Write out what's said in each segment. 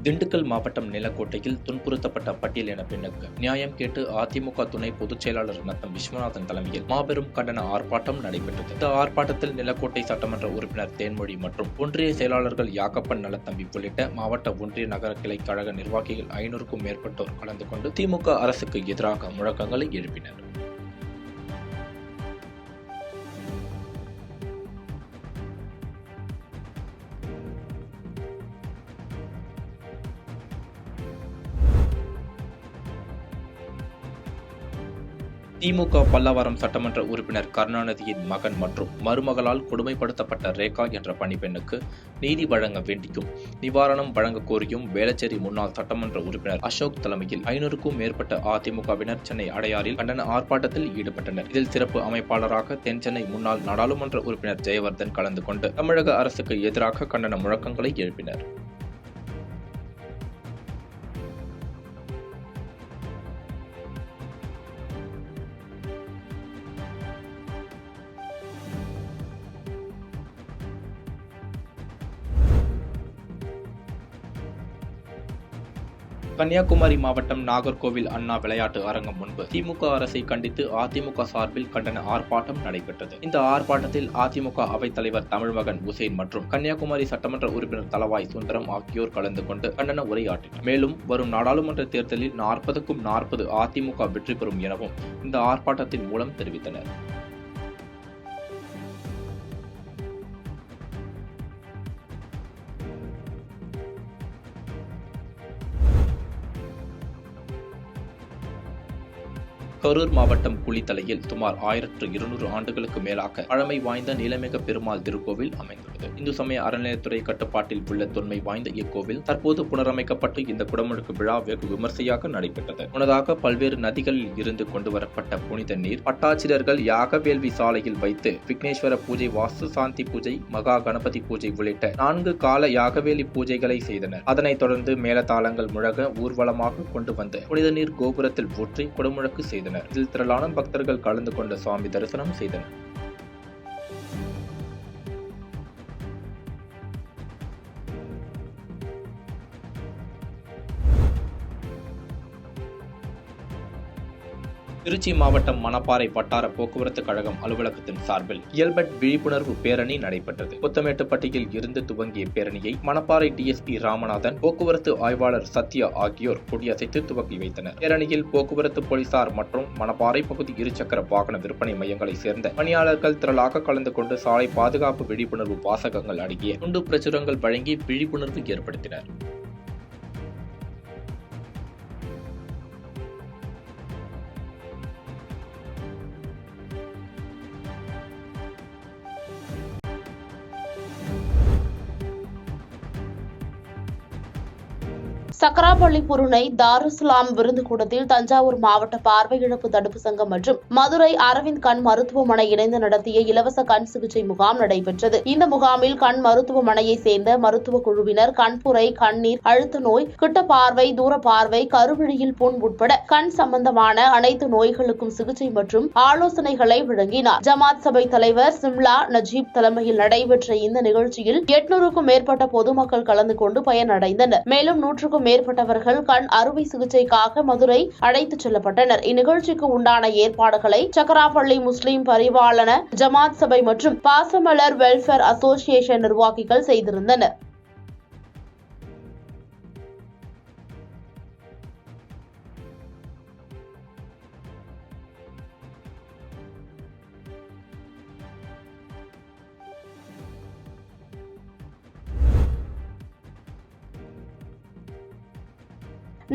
திண்டுக்கல் மாவட்டம் நிலக்கோட்டையில் துன்புறுத்தப்பட்ட பட்டியலின பெண்ணுக்கு நியாயம் கேட்டு அதிமுக துணை பொதுச் செயலாளர் நத்தம் விஸ்வநாதன் தலைமையில் மாபெரும் கண்டன ஆர்ப்பாட்டம் நடைபெற்றது. இந்த ஆர்ப்பாட்டத்தில் நிலக்கோட்டை சட்டமன்ற உறுப்பினர் தேன்மொழி மற்றும் ஒன்றிய செயலாளர்கள் யாக்கப்பன் நலத்தம்பி உள்ளிட்ட மாவட்ட ஒன்றிய நகர கிளை கழக நிர்வாகிகள் 500க்கும் மேற்பட்டோர் கலந்து கொண்டு திமுக அரசுக்கு எதிராக முழக்கங்களை எழுப்பினர். திமுக பல்லாவரம் சட்டமன்ற உறுப்பினர் கருணாநிதியின் மகன் மற்றும் மருமகளால் கொடுமைப்படுத்தப்பட்ட ரேகா என்ற பணிப்பெண்ணுக்கு நீதி வழங்க வேண்டியும் நிவாரணம் வழங்க கோரியும் வேளச்சேரி முன்னாள் சட்டமன்ற உறுப்பினர் அசோக் தலைமையில் 500க்கும் மேற்பட்ட அதிமுகவினர் சென்னை அடையாறில் கண்டன ஆர்ப்பாட்டத்தில் ஈடுபட்டனர். இதில் சிறப்பு அமைப்பாளராக தென்சென்னை முன்னாள் நாடாளுமன்ற உறுப்பினர் ஜெயவர்தன் கலந்து கொண்டு தமிழக அரசுக்கு எதிராக கண்டன முழக்கங்களை எழுப்பினர். கன்னியாகுமரி மாவட்டம் நாகர்கோவில் அண்ணா விளையாட்டு அரங்கம் முன்பு திமுக அரசை கண்டித்து அதிமுக சார்பில் கண்டன ஆர்ப்பாட்டம் நடைபெற்றது. இந்த ஆர்ப்பாட்டத்தில் அதிமுக அவைத்தலைவர் தமிழ்மகன் உசேன் மற்றும் கன்னியாகுமரி சட்டமன்ற உறுப்பினர் தளவாய் சுந்தரம் ஆகியோர் கலந்து கொண்டு கண்டன உரையாற்றினர். மேலும் வரும் நாடாளுமன்ற தேர்தலில் 40க்கும் 40 அதிமுக வெற்றி பெறும் எனவும் இந்த ஆர்ப்பாட்டத்தின் மூலம் தெரிவித்தனர். கரூர் மாவட்டம் குளித்தலையில் சுமார் 1200 ஆண்டுகளுக்கு மேலாக பழமை வாய்ந்த நீலமேக பெருமாள் திருக்கோவில் அமைந்துள்ளது. இந்து சமய அறநிலையத்துறை கட்டுப்பாட்டில் உள்ள தொன்மை வாய்ந்த இக்கோவில் தற்போது புனரமைக்கப்பட்டு இந்த குடமுழுக்கு விழா வெகு விமர்சையாக நடைபெற்றது. முன்னதாக பல்வேறு நதிகளில் இருந்து கொண்டுவரப்பட்ட புனித நீர் பட்டாட்சியர்கள் யாக வேள்வி சாலையில் வைத்து விக்னேஸ்வர பூஜை, வாஸ்து சாந்தி பூஜை, மகா கணபதி பூஜை உள்ளிட்ட 4 கால யாகவேலி பூஜைகளை செய்தனர். அதனைத் தொடர்ந்து மேலதாளங்கள் முழங்க ஊர்வலமாக கொண்டு வந்த புனித நீர் கோபுரத்தில் ஊற்றி குடமுழுக்கு செய்தனர். இதில் திரளான பக்தர்கள் கலந்து கொண்டு சுவாமி தரிசனம் செய்தனர். திருச்சி மாவட்டம் மணப்பாறை வட்டார போக்குவரத்து கழகம் அலுவலகத்தின் சார்பில் இயல்பட் விழிப்புணர்வு பேரணி நடைபெற்றது. கொத்தமேட்டுப்பட்டியில் இருந்து துவங்கிய பேரணியை மணப்பாறை டிஎஸ்பி ராமநாதன், போக்குவரத்து ஆய்வாளர் சத்யா ஆகியோர் கொடியசைத்து துவக்கி வைத்தனர். பேரணியில் போக்குவரத்து போலீசார் மற்றும் மணப்பாறை பகுதி இருசக்கர வாகன விற்பனை மையங்களை சேர்ந்த பணியாளர்கள் திரளாக கலந்து கொண்டு சாலை பாதுகாப்பு விழிப்புணர்வு வாசகங்கள் அடங்கிய துண்டு பிரசுரங்கள் வழங்கி விழிப்புணர்வு ஏற்படுத்தினர். சக்கராப்பள்ளி புருணை தாருஸ்லாம் விருந்துகூடத்தில் தஞ்சாவூர் மாவட்ட பார்வை இழப்பு தடுப்பு சங்கம் மற்றும் மதுரை அரவிந்த் கண் மருத்துவமனை இணைந்து நடத்திய இலவச கண் சிகிச்சை முகாம் நடைபெற்றது. இந்த முகாமில் கண் மருத்துவமனையை சேர்ந்த மருத்துவ குழுவினர் கண்புரை, கண்ணீர், அழுத்த நோய், கிட்ட பார்வை, தூர பார்வை, கருவிழியில் புண் உட்பட கண் சம்பந்தமான அனைத்து நோய்களுக்கும் சிகிச்சை மற்றும் ஆலோசனைகளை வழங்கினார். ஜமாத் சபை தலைவர் சிம்லா நஜீப் தலைமையில் நடைபெற்ற இந்த நிகழ்ச்சியில் 800க்கும் மேற்பட்ட பொதுமக்கள் கலந்து கொண்டு பயனடைந்தனர். மேலும் 100க்கும் மேற்பட்டவர்கள் கண் அறுவை சிகிச்சைக்காக மதுரை அழைத்துச் செல்லப்பட்டனர். இந்நிகழ்ச்சிக்கு உண்டான ஏற்பாடுகளை சக்கராப்பள்ளி முஸ்லிம் பரிபாலன ஜமாத் சபை மற்றும் பாசமலர் வெல்ஃபேர் அசோசியேஷன் நிர்வாகிகள் செய்திருந்தனர்.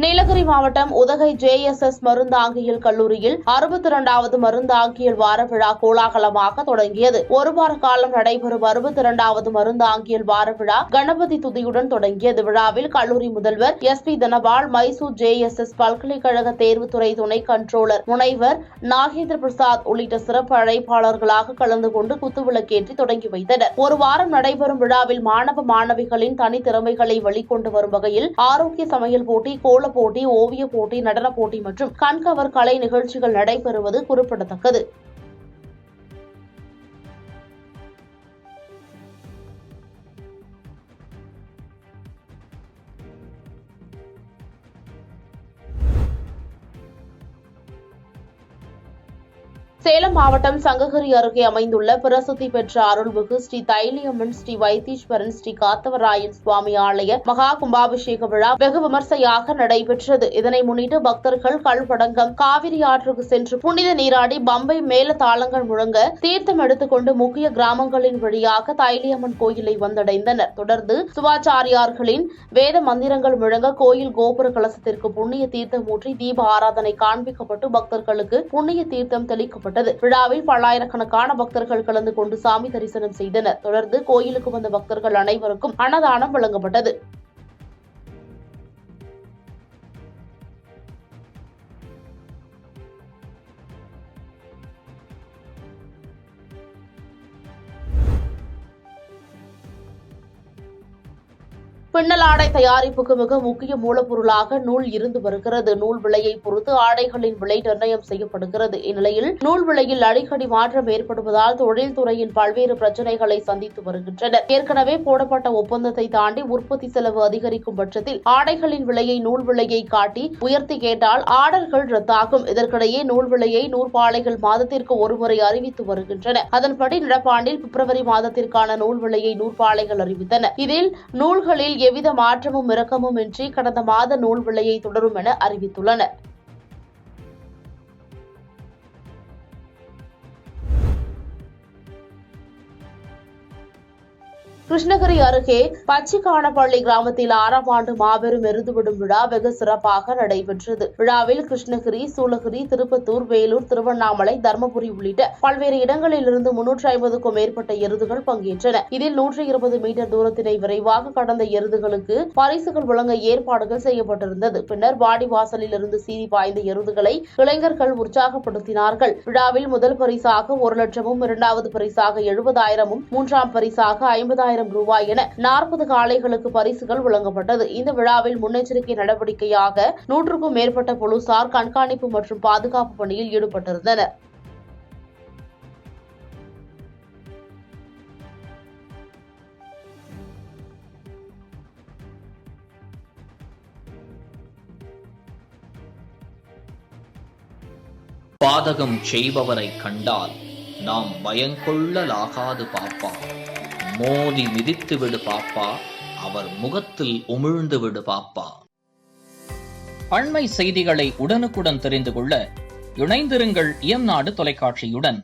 நீலகிரி மாவட்டம் உதகை JSS மருந்தாங்கியல் கல்லூரியில் 62வது மருந்தாங்கியல் வார விழா கோலாகலமாக தொடங்கியது. ஒரு வார காலம் நடைபெறும் 62வது மருந்தாங்கியல் வார விழா கணபதி துதியுடன் தொடங்கியது. விழாவில் கல்லூரி முதல்வர் SP தனபால், மைசூர் JSS பல்கலைக்கழக தேர்வுத்துறை துணை கண்ட்ரோலர் முனைவர் நாகேந்திர பிரசாத் உள்ளிட்ட சிறப்பு அழைப்பாளர்களாக கலந்து கொண்டு குத்துவிளக்கேற்றி தொடங்கி வைத்தனர். ஒரு வாரம் நடைபெறும் விழாவில் மாணவ மாணவிகளின் தனித்திறமைகளை வெளிக்கொண்டு வரும் வகையில் ஆரோக்கிய சமையல் போட்டி, கோல போட்டி, ஓவிய போட்டி, நடன போட்டி மற்றும் கண்கவர் கலை நிகழ்ச்சிகள் நடைபெறுவது குறிப்பிடத்தக்கது. சேலம் மாவட்டம் சங்ககிரி அருகே அமைந்துள்ள பிரசித்தி பெற்ற அருள்மிகு ஸ்ரீ தைலியம்மன் ஸ்ரீ வைத்தீஸ்வரன் ஸ்ரீ காத்தவராயன் சுவாமி ஆலய மகா கும்பாபிஷேக விழா வெகு விமர்சையாக நடைபெற்றது. இதனை முன்னிட்டு பக்தர்கள் கல்படங்கம் காவிரி ஆற்றுக்கு சென்று புனித நீராடி பம்பை மேல தாளங்கள் முழங்க தீர்த்தம் எடுத்துக்கொண்டு முக்கிய கிராமங்களின் வழியாக தைலியம்மன் கோயிலை வந்தடைந்தனர். தொடர்ந்து சிவாச்சாரியார்களின் வேத மந்திரங்கள் முழங்க கோயில் கோபுர கலசத்திற்கு புண்ணிய தீர்த்தம் ஊற்றி தீப ஆராதனை காண்பிக்கப்பட்டு பக்தர்களுக்கு புண்ணிய தீர்த்தம் தெளிக்கப்பட்டது. விழாவில் பல்லாயிரக்கணக்கான பக்தர்கள் கலந்து கொண்டு சாமி தரிசனம் செய்தனர். தொடர்ந்து கோயிலுக்கு வந்த பக்தர்கள் அனைவருக்கும் அன்னதானம் வழங்கப்பட்டது. பின்னலாடை தயாரிப்புக்கு மிக முக்கிய மூலப்பொருளாக நூல் இருந்து வருகிறது. நூல் விலையை பொறுத்து ஆடைகளின் விலை நிர்ணயம் செய்யப்படுகிறது. இந்நிலையில் நூல் விலையில் அடிக்கடி மாற்றம் ஏற்படுவதால் தொழில்துறையின் பல்வேறு பிரச்சினைகளை சந்தித்து வருகின்றனர். ஏற்கனவே போடப்பட்ட ஒப்பந்தத்தை தாண்டி உற்பத்தி செலவு அதிகரிக்கும் பட்சத்தில் ஆடைகளின் விலையை நூல் விலையை காட்டி உயர்த்தி கேட்டால் ஆர்டர்கள் ரத்தாகும். இதற்கிடையே நூல் விலையை நூற்பாலைகள் மாதத்திற்கு ஒருமுறை அறிவித்து வருகின்றன. அதன்படி நடப்பாண்டில் பிப்ரவரி மாதத்திற்கான நூல் விலையை நூற்பாலைகள் அறிவித்தன. இதில் நூல்களில் எவ்வித மாற்றமும் இறக்கமும் இன்றி கடந்த மாத நூல் விலையை தொடரும் என அறிவித்துள்ளனர். கிருஷ்ணகிரி அருகே பச்சிக்கானப்பள்ளி கிராமத்தில் 6ஆம் ஆண்டு மாபெரும் எருதுவிடும் விழா வெகு சிறப்பாக நடைபெற்றது. விழாவில் கிருஷ்ணகிரி, சூளகிரி, திருப்பத்தூர், வேலூர், திருவண்ணாமலை, தர்மபுரி உள்ளிட்ட பல்வேறு இடங்களிலிருந்து 350க்கும் மேற்பட்ட எருதுகள் பங்கேற்றன. இதில் 120 மீட்டர் தூரத்தினை விரைவாக கடந்த எருதுகளுக்கு பரிசுகள் வழங்க ஏற்பாடுகள் செய்யப்பட்டிருந்தது. பின்னர் வாடிவாசலில் இருந்து சீறி பாய்ந்த எருதுகளை இளைஞர்கள் உற்சாகப்படுத்தினார்கள். விழாவில் முதல் பரிசாக 1 லட்சமும், 2வது பரிசாக 70,000, 3ஆம் பரிசாக 50,000 ரூபாய் என 40 காளைகளுக்கு பரிசுகள் வழங்கப்பட்டது. இந்த விழாவில் முன்னெச்சரிக்கை நடவடிக்கையாக 100க்கும் மேற்பட்ட போலீசார் கண்காணிப்பு மற்றும் பாதுகாப்பு பணியில் ஈடுபட்டிருந்தனர். பாதகம் செய்பவரை கண்டால் நாம் பயங்கொள்ளலாகாது பாப்பா. மோதி மிதித்து விடு பாப்பா, அவர் முகத்தில் உமிழ்ந்து விடு பாப்பா. அண்மை செய்திகளை உடனுக்குடன் தெரிந்து கொள்ள இணைந்திருங்கள் இயம்நாடு தொலைக்காட்சியுடன்.